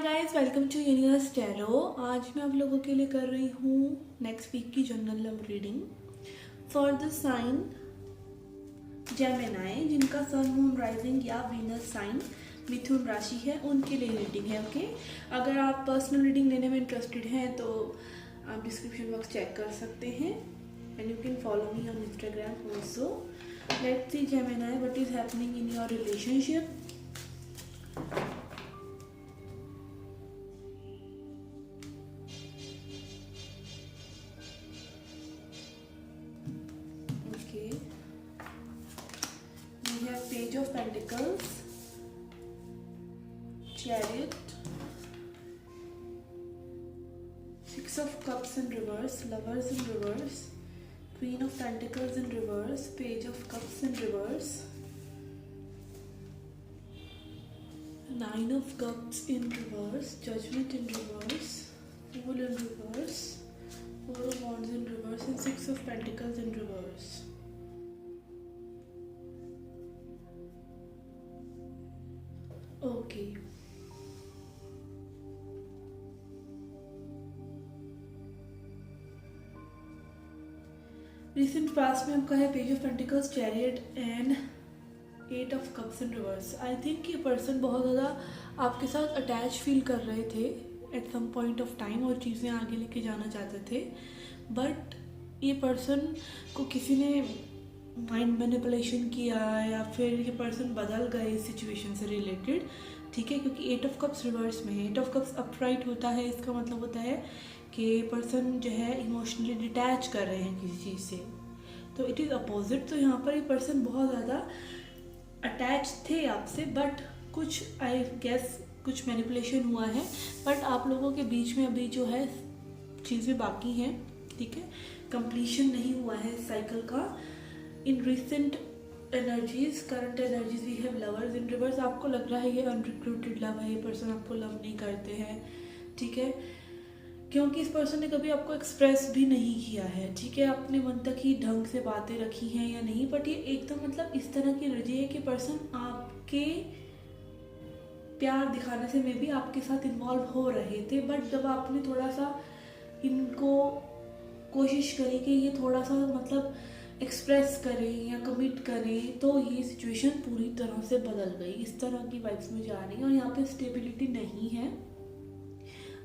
Guys, welcome to universe tarot. आज मैं आप लोगों के लिए कर रही हूँ नेक्स्ट वीक की general love reading for the sign Gemini, जिनका सन मून राइजिंग या वीनस साइन मिथुन राशि है, उनके लिए रीडिंग है। ओके, अगर आप पर्सनल रीडिंग लेने में इंटरेस्टेड हैं तो आप डिस्क्रिप्शन बॉक्स चेक कर सकते हैं and you can follow me on Instagram also. Let's see Gemini, what is happening in your relationship. We have Page of Pentacles, Chariot, Six of Cups in reverse, Lovers in reverse, Queen of Pentacles in reverse, Page of Cups in reverse, Nine of Cups in reverse, Judgment in reverse, Fool in reverse, Four of Wands in reverse, and Six of Pentacles in reverse. Okay, recent past में आपका है page of pentacles, chariot and eight of cups in reverse. I think ये person बहुत ज़्यादा आपके साथ attach feel कर रहे थे at some point of time और चीज़ें आगे लेके जाना चाहते थे, बट ये पर्सन को किसी ने माइंड मैनिपुलेशन किया या फिर ये पर्सन बदल गए इस सिचुएशन से रिलेटेड। ठीक है, क्योंकि एट ऑफ कप्स रिवर्स में है। एट ऑफ कप्स अपराइट होता है, इसका मतलब होता है कि पर्सन जो है इमोशनली डिटैच कर रहे हैं किसी चीज़ से, तो इट इज़ अपोजिट। तो यहाँ पर ये पर्सन बहुत ज़्यादा अटैच थे आपसे, बट कुछ आई गेस कुछ मैनिपुलेशन हुआ है, बट आप लोगों के बीच में अभी जो है चीज़ें बाकी हैं। ठीक है, कंप्लीशन नहीं हुआ है इस साइकिल का। In recent energies, current energies we have lovers in reverse. आपको लग रहा है ये अनरिक्रूटेड लव है, ये पर्सन आपको लव नहीं करते हैं। ठीक है, क्योंकि इस पर्सन ने कभी आपको एक्सप्रेस भी नहीं किया है। ठीक है, अपने मन तक ही ढंग से बातें रखी हैं या नहीं, बट ये एकदम मतलब इस तरह की एनर्जी है कि पर्सन आपके प्यार दिखाने से में भी आपके साथ इन्वॉल्व हो रहे थे, बट जब आपने थोड़ा सा इनको कोशिश करी कि ये थोड़ा सा मतलब एक्सप्रेस करें या कमिट करें, तो ये सिचुएशन पूरी तरह से बदल गई। इस तरह की वाइब्स में जा रही है और यहाँ पे स्टेबिलिटी नहीं है।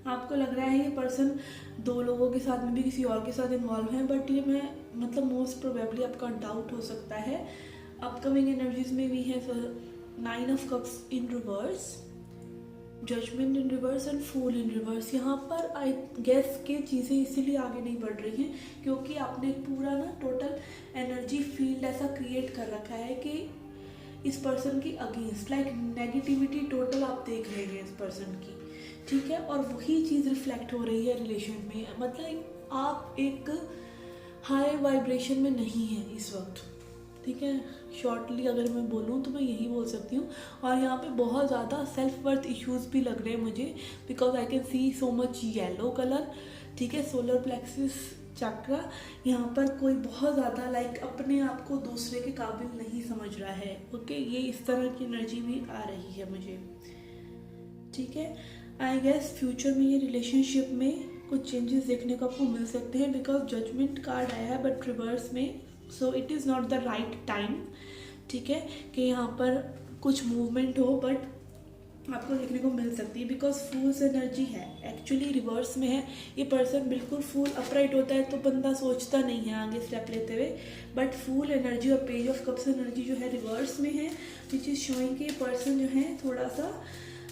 आपको लग रहा है ये पर्सन दो लोगों के साथ में भी किसी और के साथ इन्वॉल्व है, बट ये मैं मतलब मोस्ट प्रोबेबली आपका डाउट हो सकता है। अपकमिंग एनर्जीज में भी है nine of cups in reverse, judgement in reverse and fool in reverse. यहाँ पर आई गेस के चीज़ें इसीलिए आगे नहीं बढ़ रही हैं क्योंकि आपने पूरा ना टोटल एनर्जी फील्ड ऐसा क्रिएट कर रखा है कि इस पर्सन की अगेंस्ट लाइक नेगेटिविटी टोटल आप देख रहे हैं इस पर्सन की। ठीक है, और वही चीज़ रिफ्लेक्ट हो रही है रिलेशन में। मतलब आप एक हाई वाइब्रेशन में नहीं हैं इस वक्त। ठीक है, शॉर्टली अगर मैं बोलूँ तो मैं यही बोल सकती हूँ। और यहाँ पे बहुत ज़्यादा सेल्फ वर्थ इश्यूज भी लग रहे हैं मुझे, because I can see so much yellow colour. ठीक है, सोलर प्लेक्सिस चक्रा, यहाँ पर कोई बहुत ज़्यादा लाइक अपने आप को दूसरे के काबिल नहीं समझ रहा है। ओके, ये इस तरह की एनर्जी भी आ रही है मुझे। ठीक है, आई गेस फ्यूचर में ये रिलेशनशिप में कुछ चेंजेस देखने को आपको मिल सकते हैं, बिकॉज जजमेंट कार्ड आया है बट रिवर्स में, so it is not the right time. ठीक है, कि यहाँ पर कुछ मूवमेंट हो, बट आपको देखने को मिल सकती है बिकॉज फूल्स एनर्जी है, एक्चुअली रिवर्स में है। ये पर्सन बिल्कुल फूल अपराइट होता है तो बंदा सोचता नहीं है आगे स्टेप लेते हुए, बट फूल एनर्जी और पेज ऑफ कप्स एनर्जी जो है रिवर्स में है, विच इज़ शोइंग कि पर्सन जो है थोड़ा सा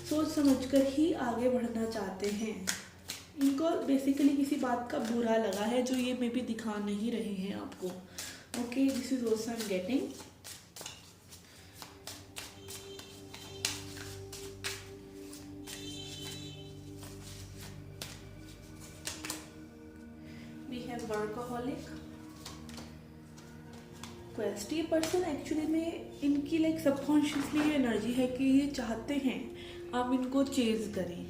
सोच समझकर ही आगे बढ़ना चाहते हैं। इनको बेसिकली किसी बात का बुरा लगा है जो ये मे भी दिखा नहीं रहे हैं आपको। Okay, this is also I am getting. We have वर्कaholic, क्वेस्ट। ये पर्सन एक्चुअली में इनकी लाइक सबकॉन्शियसली ये एनर्जी है कि ये चाहते हैं आप इनको चेज करें,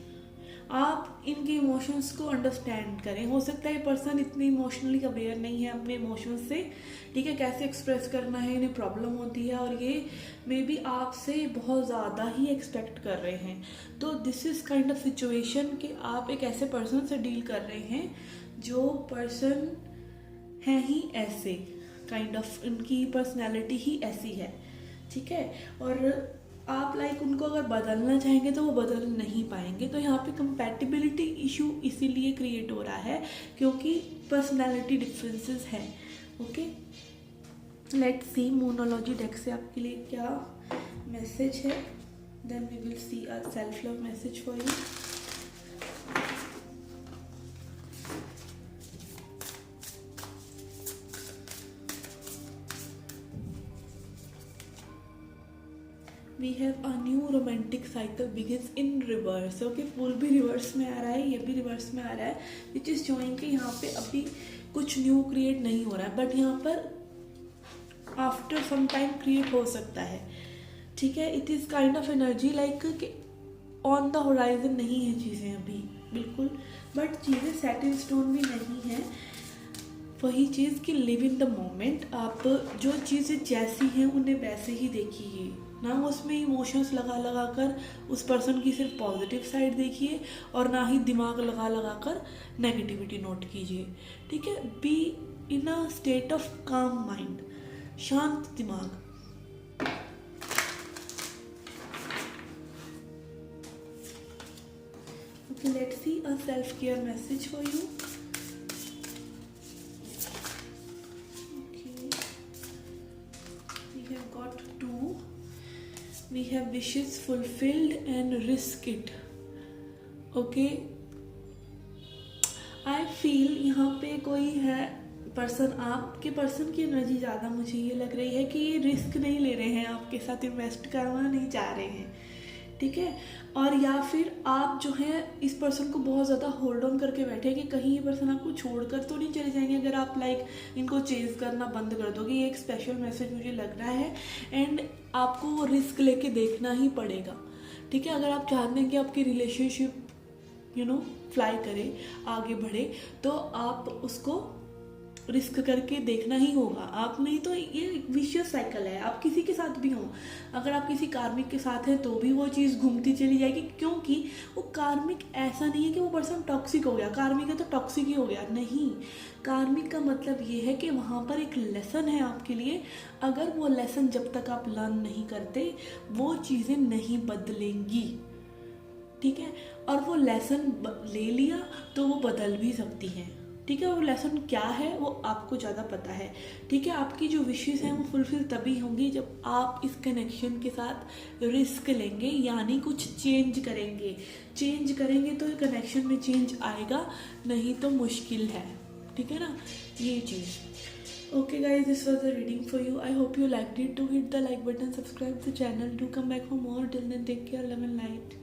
आप इनके इमोशंस को अंडरस्टैंड करें। हो सकता है ये पर्सन इतनी इमोशनली अवेयर नहीं है अपने इमोशंस से, ठीक है, कैसे एक्सप्रेस करना है इन्हें प्रॉब्लम होती है, और ये मे बी आपसे बहुत ज़्यादा ही एक्सपेक्ट कर रहे हैं। तो this is kind of situation कि आप एक ऐसे पर्सन से डील कर रहे हैं जो पर्सन है ही ऐसे, काइंड ऑफ इनकी पर्सनैलिटी ही ऐसी है, ठीक है। और आप लाइक उनको अगर बदलना चाहेंगे तो वो बदल नहीं पाएंगे। तो यहाँ पे कंपैटिबिलिटी इशू इसीलिए क्रिएट हो रहा है क्योंकि पर्सनालिटी डिफरेंसेस हैं। ओके, लेट्स सी मोनोलॉजी डेक से आपके लिए क्या मैसेज है, then we will see a self love message for you. We have a new romantic cycle begins in reverse. Okay, fool भी रिवर्स में आ रहा है, ये भी रिवर्स में आ रहा है, विच इज़ शोइंग कि यहाँ पे अभी कुछ न्यू क्रिएट नहीं हो रहा है, बट यहाँ पर आफ्टर सम टाइम क्रिएट हो सकता है, ठीक है। It is kind of energy like कि ऑन द होराइजन नहीं है चीज़ें अभी बिल्कुल, बट चीज़ें सेट इन स्टोन भी नहीं है। वही चीज़ कि लिव इन द मोमेंट, आप जो चीज़ें जैसी हैं उन्हें वैसे ही देखिए, ना उसमें इमोशंस लगा लगा कर उस पर्सन की सिर्फ पॉजिटिव साइड देखिए और ना ही दिमाग लगा लगा कर नेगेटिविटी नोट कीजिए, ठीक है। Be in a state of काम माइंड, शांत दिमाग। Okay, let's C a self care message for you. We have wishes fulfilled and risk it. Okay, I feel यहाँ पे कोई है पर्सन, आपके पर्सन की एनर्जी ज़्यादा मुझे ये लग रही है कि ये रिस्क नहीं ले रहे हैं, आपके साथ इन्वेस्ट करना नहीं चाह रहे हैं, ठीक है। और या फिर आप जो है इस पर्सन को बहुत ज़्यादा होल्ड ऑन करके बैठे कि कहीं ये पर्सन आपको छोड़कर तो नहीं चले जाएंगे अगर आप लाइक इनको चेज करना बंद कर दोगे। ये एक स्पेशल मैसेज मुझे लग रहा है, एंड आपको वो रिस्क लेके देखना ही पड़ेगा, ठीक है। अगर आप चाहते हैं कि आपकी रिलेशनशिप फ्लाई करे, आगे बढ़े, तो आप उसको रिस्क करके देखना ही होगा। आप नहीं तो ये विशियस साइकिल है, आप किसी के साथ भी हो, अगर आप किसी कार्मिक के साथ हैं तो भी वो चीज़ घूमती चली जाएगी, क्योंकि वो कार्मिक ऐसा नहीं है कि वो पर्सन टॉक्सिक हो गया, कार्मिक है तो टॉक्सिक ही हो गया, नहीं। कार्मिक का मतलब ये है कि वहाँ पर एक लेसन है आपके लिए, अगर वो लेसन जब तक आप लर्न नहीं करते वो चीज़ें नहीं बदलेंगी, ठीक है। और वो लेसन ले लिया तो वो बदल भी सकती हैं, ठीक है। वो लेसन क्या है वो आपको ज़्यादा पता है, ठीक है। आपकी जो विशेस हैं वो फुलफिल तभी होंगी जब आप इस कनेक्शन के साथ रिस्क लेंगे, यानी कुछ चेंज करेंगे तो कनेक्शन में चेंज आएगा, नहीं तो मुश्किल है, ठीक है ना, ये चीज़। Okay guys, this was the reading for you. I hope you like it. To hit the like button, subscribe the channel, do come back for more. Till then take care, love and light.